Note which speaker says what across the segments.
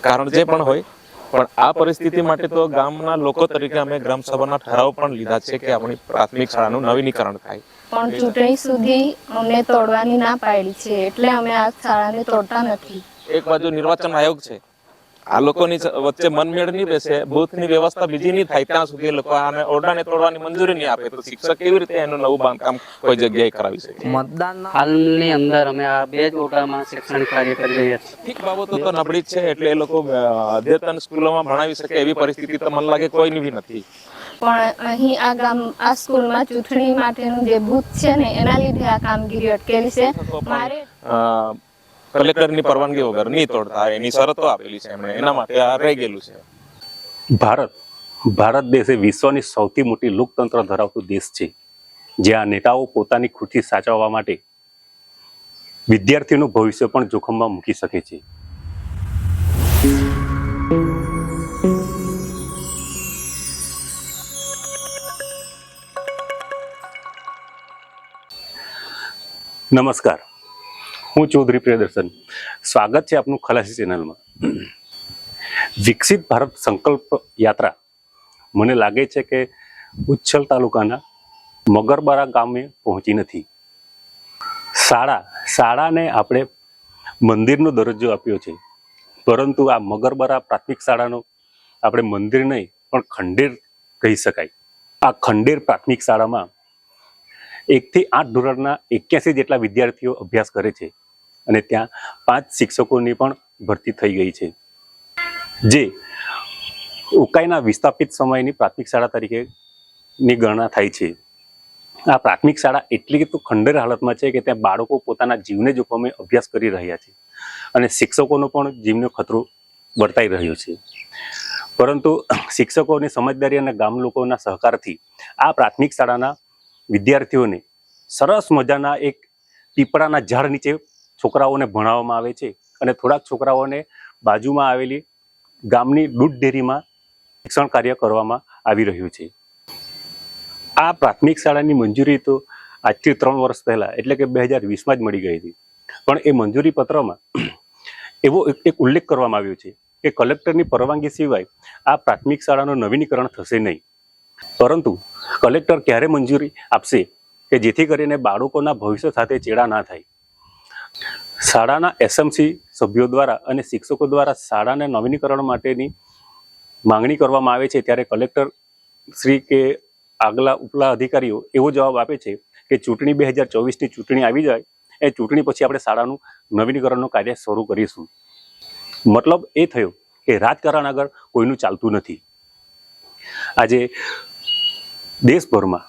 Speaker 1: કારણ જે પણ હોય, પણ આ પરિસ્થિતિ માટે તો ગામના લોકો તરીકે અમે ગ્રામ સભાના ઠરાવ પણ લીધા છે કે આપણી પ્રાથમિક શાળાનું નવીનીકરણ થાય.
Speaker 2: પણ ચૂંટણી સુધી અમને તોડવાની ના પાડી છે, એટલે અમે આ શાળાને તોડતા નથી.
Speaker 1: એક બાજુ નિર્વાચન આયોગ છે, આ લોકોની વચ્ચે મનમેળ નહીં બેસે, બૂથની વ્યવસ્થા બીજી નહીં થાય ત્યાં સુધી લોકો આને ઓરડાને તોડવાની મંજૂરી નહીં આપે, તો શિક્ષક કેવી રીતે એનું નવું બાંધકામ કોઈ જગ્યાએ કરાવી શકે?
Speaker 3: મતદાન હાલની અંદર અમે આ 2 જ ઓરડામાં શૈક્ષણિક કાર્ય કરી રહ્યા છીએ.
Speaker 1: આર્થિક બાબતો તો નબળી જ છે, એટલે એ લોકો અદ્યતન સ્કૂલોમાં ભણાવી શકે એવી પરિસ્થિતિ તો મને લાગે કોઈની બી નથી.
Speaker 2: પણ અહીં આ સ્કૂલમાં ચૂંટણી માટેનું જે બૂથ છે ને, એના લીધે આ કામગીરી અટકેલી છે. મારે
Speaker 1: કલેક્ટરની પરવાનગી વગર નહીં તોડતા એની શરતો આપેલી છે એમણે, એના માટે આ રહી ગયેલું છે.
Speaker 4: ભારત દેશ એ વિશ્વની સૌથી મોટી લોકતંત્ર ધરાવતો દેશ છે, જ્યાં નેતાઓ પોતાની ખુશી સાચવવા માટે વિદ્યાર્થીઓનું ભવિષ્ય પણ જોખમમાં મૂકી શકે છે. નમસ્કાર, હું ચૌધરી પ્રિયદર્શન. સ્વાગત છે આપનું ખલાસી ચેનલમાં. વિકસિત ભારત સંકલ્પ યાત્રા મને લાગે છે કે ઉચ્છલ તાલુકાના મગરબરા ગામે પહોંચી નથી. શાળાને આપણે મંદિરનો દરજ્જો આપ્યો છે, પરંતુ આ મગરબરા પ્રાથમિક શાળાનો આપણે મંદિર નહીં પણ ખંડેર કહી શકાય. આ ખંડેર પ્રાથમિક શાળામાં 1 થી 8 ધોરણના 81 જેટલા વિદ્યાર્થીઓ અભ્યાસ કરે છે અને ત્યાં 5 શિક્ષકોની પણ ભરતી થઈ ગઈ છે, જે ઉકાઈના વિસ્થાપિત સમયની પ્રાથમિક શાળા તરીકેની ગણના થાય છે. આ પ્રાથમિક શાળા એટલી તો ખંડેર હાલતમાં છે કે ત્યાં બાળકો પોતાના જીવને જોખમે અભ્યાસ કરી રહ્યા છે અને શિક્ષકોનો પણ જીવનો ખતરો વર્તાઈ રહ્યો છે. પરંતુ શિક્ષકોની સમજદારી અને ગામ લોકોના સહકારથી આ પ્રાથમિક શાળાના વિદ્યાર્થીઓને સરસ મજાના એક પીપળાના ઝાડ નીચે છોકરાઓને ભણાવવામાં આવે છે અને થોડાક છોકરાઓને બાજુમાં આવેલી ગામની દૂધ ડેરીમાં શિક્ષણ કાર્ય કરવામાં આવી રહ્યું છે. આ પ્રાથમિક શાળાની મંજૂરી તો આજથી 3 વર્ષ પહેલા એટલે કે 2020માં જ મળી ગઈ હતી, પણ એ મંજૂરી પત્રમાં એવો એક ઉલ્લેખ કરવામાં આવ્યો છે કે કલેક્ટરની પરવાનગી સિવાય આ પ્રાથમિક શાળાનું નવીનીકરણ થશે નહીં. પરંતુ કલેક્ટર ક્યારે મંજૂરી આપશે કે જેથી કરીને બાળકોના ભવિષ્ય સાથે ચેડા ના થાય? શાળાના એસએમસી સભ્યો દ્વારા અને શિક્ષકો દ્વારા શાળાના નવીનીકરણ માટેની માંગણી કરવામાં આવે છે, ત્યારે કલેક્ટર શ્રી કે આગલા ઉપલા અધિકારીઓ એવો જવાબ આપે છે કે ચૂંટણી 2024ની ચૂંટણી આવી જાય, એ ચૂંટણી પછી આપણે શાળાનું નવીનીકરણનું કાર્ય શરૂ કરીશું. મતલબ એ થયો કે રાજકારણ આગળ કોઈનું ચાલતું નથી. આજે દેશભરમાં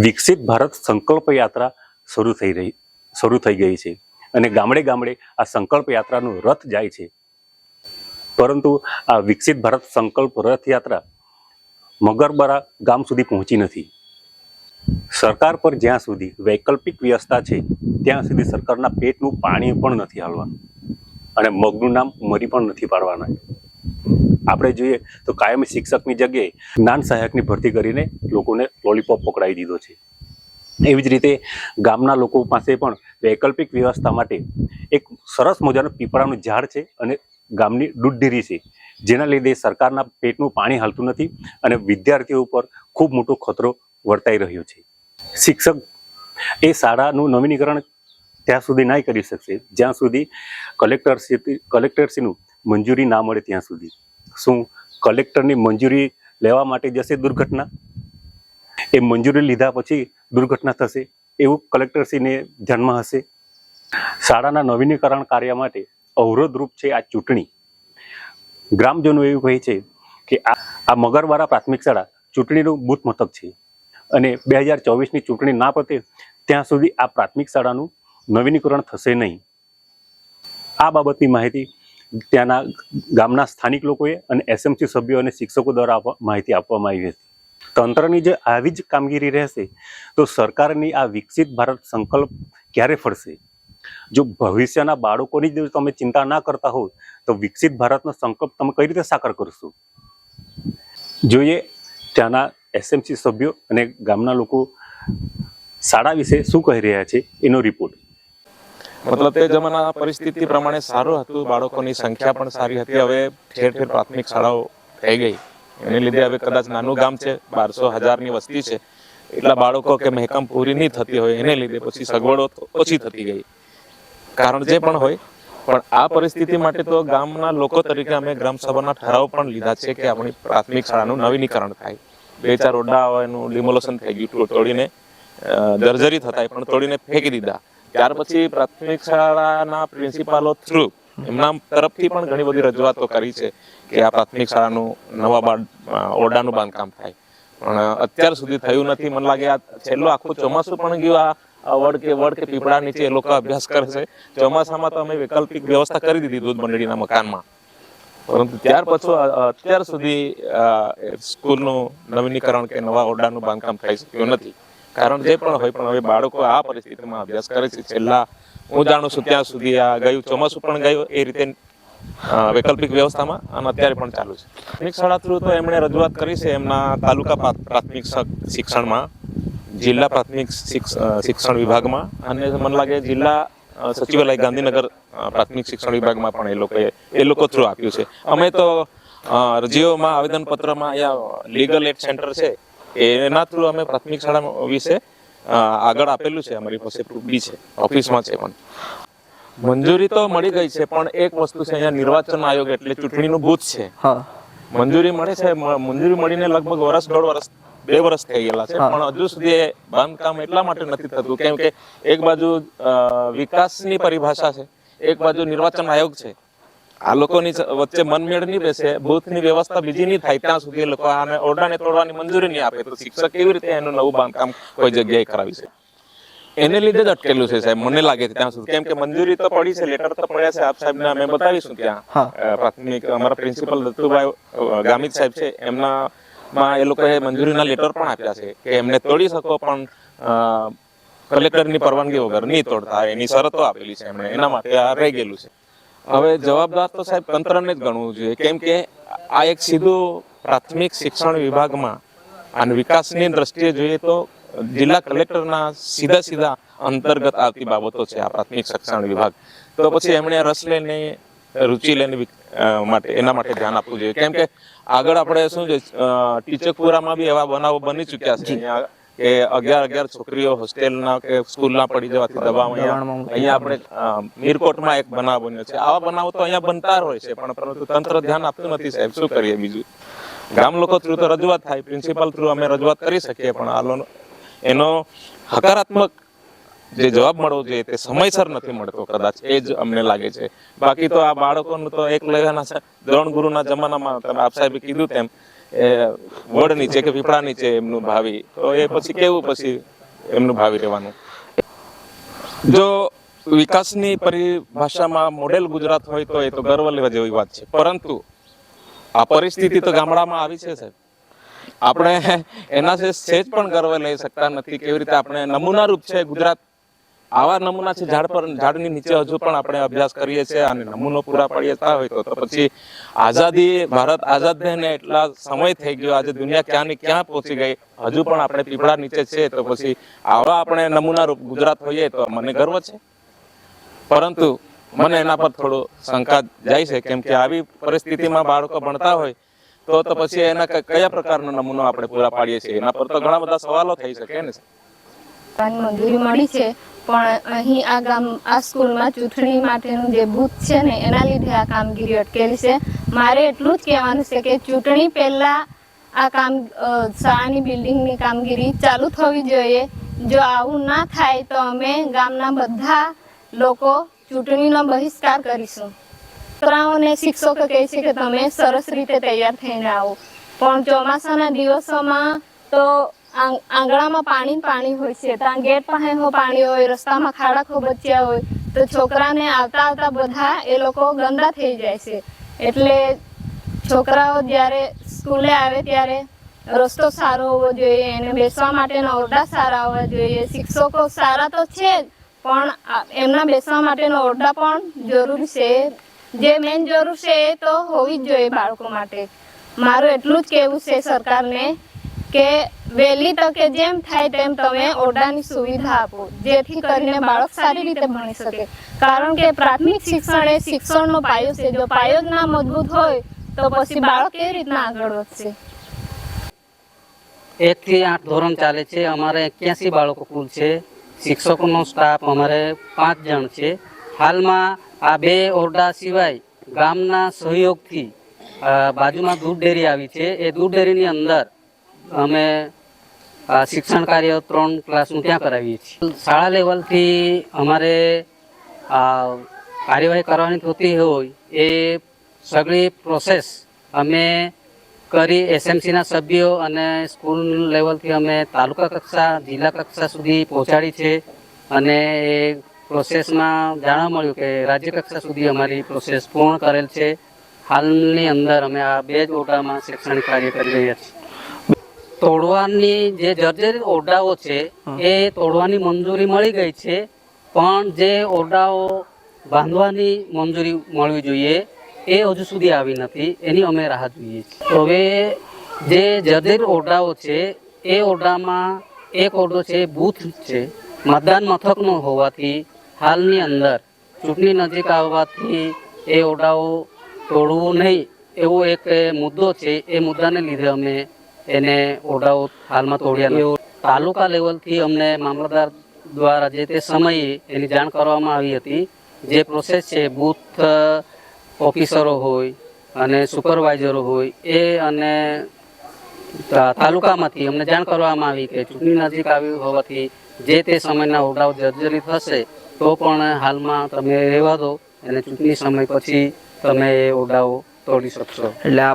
Speaker 4: વિકસિત ભારત સંકલ્પ યાત્રા શરૂ થઈ ગઈ છે અને ગામડે ગામડે આ સંકલ્પ યાત્રાનો રથ જાય છે. પરંતુ આ વિકસિત ભારત સંકલ્પ રથયાત્રા મગરબરા ગામ સુધી પહોંચી નથી. સરકાર પર જ્યાં સુધી વૈકલ્પિક વ્યવસ્થા છે ત્યાં સુધી સરકારના પેટનું પાણી પણ નથી હાલવાનું અને મગનું નામ મરી પણ નથી પાડવાના. આપણે જોઈએ તો કાયમી શિક્ષકની જગ્યાએ જ્ઞાન સહાયકની ભરતી કરીને લોકોને લોલીપોપ પકડાવી દીધો છે. એવી જ રીતે ગામના લોકો પાસે પણ વૈકલ્પિક વ્યવસ્થા માટે એક સરસ મજાનું પીપળાનું ઝાડ છે અને ગામની દૂધ ડેરી છે, જેના લીધે સરકારના પેટનું પાણી હાલતું નથી અને વિદ્યાર્થીઓ ઉપર ખૂબ મોટો ખતરો વર્તાઈ રહ્યો છે. શિક્ષક એ શાળાનું નવીનીકરણ ત્યાં સુધી નહીં કરી શકશે જ્યાં સુધી કલેક્ટરશ્રીનું મંજૂરી ના મળે ત્યાં સુધી. શું કલેક્ટરની મંજૂરી લેવા માટે જશે દુર્ઘટના? એ મંજૂરી લીધા પછી દુર્ઘટના થશે એવું કલેક્ટરશ્રીને ધ્યાનમાં હશે? શાળાના નવીનીકરણ કાર્ય માટે અવરોધરૂપ છે આ ચૂંટણી. ગ્રામજનો એવું કહે છે કે આ મગરબરા પ્રાથમિક શાળા ચૂંટણીનું બૂથ મથક છે અને 2024ની ચૂંટણી ના પતે ત્યાં સુધી આ પ્રાથમિક શાળાનું નવીનીકરણ થશે નહીં. આ બાબતની માહિતી ત્યાંના ગામના સ્થાનિક લોકોએ અને એસએમસી સભ્યો અને શિક્ષકો દ્વારા માહિતી આપવામાં આવી હતી. તંત્રની જે આવી જ કામગીરી રહેશે તો સરકારની આ વિકસિત ભારત સંકલ્પ ક્યારે ફળશે? જો ભવિષ્યના બાળકોની જ તમે ચિંતા ના કરતા હો તો વિકસિત ભારતનો સંકલ્પ તમે કઈ રીતે સાકાર કરશો? જોઈએ ત્યાંના એસએમસી સભ્યો અને ગામના લોકો શાળા વિશે શું કહી રહ્યા છે એનો રિપોર્ટ.
Speaker 1: મતલબ તે જમાના પરિસ્થિતિ પ્રમાણે સારું હતું, બાળકોની સંખ્યા પણ સારી હતી. હવે ઠેર ઠેર પ્રાથમિક શાળાઓ થઈ ગઈ, એને લીધે હવે કદાચ નાનું ગામ છે, 1200-1000 ની વસ્તી છે, એટલા બાળકો કે મહેકમ પૂરી નહીં થતી હોય, એને લીધે પછી સગવડો ઓછી થતી ગઈ. કારણ જે પણ હોય, પણ આ પરિસ્થિતિ માટે તો ગામના લોકો તરીકે અમે ગ્રામસભાના ઠરાવ પણ લીધા છે કે આપણી પ્રાથમિક શાળાનું નવીનીકરણ થાય. 2-4 ઓરડા એનું ડિમોલેશન થઈ ગયું, તોડીને જર્જરિત હતા પણ તોડીને ફેંકી દીધા. ત્યાર પછી પ્રાથમિક શાળાના પ્રિન્સિપાલો થ્રુ એમના તરફથી પણ ઘણી બધી રજૂઆતો કરી છે કે આ પ્રાથમિક શાળાનું નવા ઓરડાનું બાંધકામ થાય, પણ અત્યાર સુધી થયું નથી. મને લાગે આ છેલ્લું આખું ચોમાસું પણ ગયું, આ વડ કે પીપળા નીચે એ લોકો અભ્યાસ કરે છે. ચોમાસામાં તો અમે વૈકલ્પિક વ્યવસ્થા કરી દીધી દૂધ મંડળીના મકાનમાં, પરંતુ ત્યાર પછી અત્યાર સુધી સ્કૂલનું નવીનીકરણ કે નવા ઓરડાનું બાંધકામ થઈ શક્યું નથી. કારણ જે પણ હોય, પણ હવે બાળકો આ પરિસ્થિતિમાં અભ્યાસ કરે છે. છેલ્લા હું જાણું છું ત્યાં સુધી આ ગયું ચોમાસું પણ ગયું એ રીતે વૈકલ્પિક વ્યવસ્થામાં, અને અત્યારે પણ ચાલુ છે. પ્રાથમિક શાળા થ્રુ તો એમણે રજૂઆત કરી છે એમના તાલુકા પ્રાથમિક શિક્ષણમાં, જિલ્લા પ્રાથમિક શિક્ષણ વિભાગમાં, અને મને લાગે જિલ્લા સચિવાલય ગાંધીનગર પ્રાથમિક શિક્ષણ વિભાગમાં પણ એ લોકો થ્રુ આપ્યું છે. અમે તો અરજીઓમાં, આવેદનપત્રમાં અહીંયા લીગલ એડ સેન્ટર છે એના થ્રુ અમે પ્રાથમિક શાળા વિશે આગળ આપેલું છે. અમારી પાસે પ્રૂફ બી છે, ઓફિસમાં છે. પણ મંજૂરી તો મળી ગઈ છે, પણ એક વસ્તુ છે, અહીંયા નિર્વાચન આયોગ એટલે ચૂંટણીનું બૂથ છે. મંજૂરી મળે છે, મંજૂરી મળીને લગભગ વર્ષ, 1.5 વર્ષ, 2 વર્ષ થઈ ગયેલા છે, પણ હજુ સુધી બાંધકામ એટલા માટે નથી થતું કેમ કે એક બાજુ વિકાસની પરિભાષા છે, એક બાજુ નિર્વાચન આયોગ છે. આ લોકોની વચ્ચે મનમેળ નહીં બેસે, બૂથની વ્યવસ્થા બીજી નહીં થાય ત્યાં સુધી લોકો આને ઓરડાને તોડવાની મંજૂરી નહીં આપે, તો શિક્ષક કેવી રીતે એનું નવું બાંધકામ કોઈ જગ્યાએ કરાવી છે? એને લીધે જ અટકેલું છે સાહેબ, મને લાગે છે ત્યાં સુધી. કેમ કે મંજૂરી તો પડી છે, લેટર તો પડ્યા છે, આપ સાહેબને અમે બતાવીશું ત્યાં. પ્રાથમિક અમારા પ્રિન્સિપલ દત્તુભાઈ ગામિત સાહેબ છે, એમનામાં એ લોકોએ મંજૂરીના લેટર પણ આપ્યા છે કે એમને તોડી શકો, પણ કલેક્ટરની પરવાનગી વગર નહીં તોડતા, એની શરતો આપેલી છે એમણે, એના માટે આ રહી ગયેલું છે. હવે જવાબદાર તો સાહેબ તંત્રને જ ગણવું જોઈએ, કેમ કે આ એક સીધું પ્રાથમિક શિક્ષણ વિભાગમાં અને વિકાસની દ્રષ્ટિએ જોઈએ તો જિલ્લા કલેક્ટરના સીધા અંતર્ગત આવતી બાબતો છે આ પ્રાથમિક શિક્ષણ વિભાગ. તો પછી એમણે રસ લઈને, રુચિ લઈને માટે એના માટે ધ્યાન આપવું જોઈએ. કેમ કે આગળ આપણે શું છે, ટીચકપુરામાં બી એવા બનાવો બની ચૂક્યા છે કે 11 છોકરીઓ હોસ્ટેલના કે સ્કૂલના પડી જવાથી દબાવ. અહીંયા આપણે મીરકોટમાં એક બનાવ બન્યો છે. આવા બનાવો તો અહીંયા બનતા હોય છે, પણ પરંતુ તંત્ર ધ્યાન આપતું નથી સાહેબ. શું કરીએ બીજું? ગામ લોકો થ્રુ તો રજૂઆત થાય, પ્રિન્સિપાલ થ્રુ અમે રજૂઆત કરી શકીએ, પણ એનો હકારાત્મક જે જવાબ મળવો જોઈએ તે સમયસર નથી મળતો, કદાચ એ જ અમને લાગે છે. બાકી તો આ બાળકોનું તો એક લેવાના દ્રોણ ગુરુના જમાનામાં તમે આપ સાહેબે કીધું તેમ વડ નીચે કે પીપળા નીચે એમનું ભાવિ, તો એ પછી કેવું પછી એમનું ભાવિ રહેવાનું. જો વિકાસની પરિભાષામાં મોડેલ ગુજરાત હોય તો એ તો ગર્વ લેવા જેવી વાત છે, પરંતુ આ પરિસ્થિતિ તો ગામડામાં આવી છે સાહેબ. આપણે એના સેજ પણ ગર્વ લઈ શકતા નથી. કેવી રીતે આપણે નમૂના રૂપ છે ગુજરાત, આવા નમૂના છે ઝાડની નીચે હજુ પણ આપણે અભ્યાસ કરીએ છીએ અને નમૂનો પૂરા પાડતા હોય તો પછી આઝાદી, ભારત આઝાદ થઈને એટલા સમય થઈ ગયો, આજે દુનિયા ક્યાંની ક્યાં પહોંચી ગઈ, હજુ પણ આપણે પીપળા નીચે છે, તો પછી આવા આપણે નમૂના રૂપ ગુજરાત હોઈએ તો મને ગર્વ છે. પરંતુ મને એના પર થોડો શંકા જાય છે, કેમ કે આવી પરિસ્થિતિમાં બાળકો ભણતા હોય તો પછી એના કયા પ્રકારનો નમૂનો આપણે પૂરા પાડીએ છીએ, એના પર તો ઘણા બધા સવાલો થઈ શકે ને.
Speaker 2: મંજૂરી મળી છે, પણ અહીં આ સ્કૂલમાં ચૂંટણી માટેનું જે બૂથ છે ને એના લીધે આ કામગીરી અટકેલી છે. મારે એટલું જ કહેવાનું છે કે ચૂંટણી પહેલા આ શાળાની બિલ્ડિંગની કામગીરી ચાલુ થવી જોઈએ. જો આવું ના થાય તો અમે ગામના બધા લોકો ચૂંટણીનો બહિષ્કાર કરીશું. છોકરાઓને શિક્ષકો કહે છે કે તમે સરસ રીતે તૈયાર થઈને આવો, પણ ચોમાસાના દિવસોમાં તો આંગણામાં પાણી હોય છે, ત્યાં ગેટ પાસે પાણી હોય, રસ્તામાં ખાડા ખોબચ્યા હોય, તો છોકરાને આવતા બધા એ લોકો ગંદા થઈ જાય છે. એટલે છોકરાઓ જ્યારે સ્કૂલે આવે ત્યારે રસ્તો સારો હોવો જોઈએ, એને બેસવા માટેના ઓરડા સારા હોવા જોઈએ. શિક્ષકો સારા તો છે જ, પણ એમના બેસવા માટેના ઓરડા પણ જરૂરી છે. જે મેઇન જરૂર છે એ તો હોવી જ જોઈએ બાળકો માટે. મારું એટલું જ કહેવું છે સરકારને કે વહેલી તકે જેમ થાય તેમ તમે ઓરડાની સુવિધા આપો, જેથી કરીને બાળક સારી રીતે ભણી શકે. કારણ કે પ્રાથમિક શિક્ષણ એ શિક્ષણનો પાયો છે. જો પાયો જ ના મજબૂત હોય તો પછી બાળક કેવી રીતના આગળ વધશે?
Speaker 3: 1 થી 8 ધોરણ ચાલે છે. અમારે 81 બાળકો કુલ છે. શિક્ષકોનો સ્ટાફ અમારે 5 જણ છે. હાલમાં આ 2 ઓરડા સિવાય ગામના સહયોગથી બાજુમાં દૂધ ડેરી આવી છે. એ દૂધ ડેરીની અંદર અમે શિક્ષણ કાર્ય 3 ક્લાસનું ત્યાં કરાવીએ છીએ. શાળા લેવલથી અમારે કાર્યવાહી કરવાની થતી હોય એ સગળી પ્રોસેસ અમે કરી એસએમસીના સભ્યો અને સ્કૂલ લેવલથી અમે તાલુકા કક્ષા જિલ્લા કક્ષા સુધી પહોંચાડી છે. અને એ પ્રોસેસમાં જાણવા મળ્યું કે રાજ્ય કક્ષા સુધી અમારી પ્રોસેસ પૂર્ણ કરેલ છે. હાલની અંદર અમે આ 2 જ ઓરડામાં શૈક્ષણિક કાર્ય કરી રહ્યા છીએ. તોડવાની જે જર્જરિત ઓરડાઓ છે એ તોડવાની મંજૂરી મળી ગઈ છે, પણ જે ઓરડાઓ બાંધવાની મંજૂરી મળવી જોઈએ એ હજુ સુધી આવી નથી. એની અમે રાહ જોઈએ છીએ. હવે જે જર્જરિત ઓરડાઓ છે એ ઓરડામાં એક ઓરડો છે બૂથ છે, મતદાન મથકનો હોવાથી હાલની અંદર ચૂંટણી નજીક આવવાથી એ ઓરડાઓ તોડવું નહીં એવો એક મુદ્દો છે. એ મુદ્દાને લીધે અમે એને ઓરડાઓ હાલમાં તોડ્યા નથી. તાલુકા લેવલથી અમને મામલતદાર દ્વારા જે તે સમયે એની જાણ કરવામાં આવી હતી. જે પ્રોસેસ છે બૂથ ઓફિસરો હોય અને સુપરવાઇઝરો હોય એ અને તાલુકામાંથી અમને જાણ કરવામાં આવી કે ચૂંટણી નજીક આવી હોવાથી જે તે સમયના ઓરડાઓ જર્જરિત હશે તો પણ હાલમાં તમે રહેવા દો અને ચૂંટણી સમય પછી તમે એ ઓરડાઓ તોડી શકશો.
Speaker 5: એટલે આ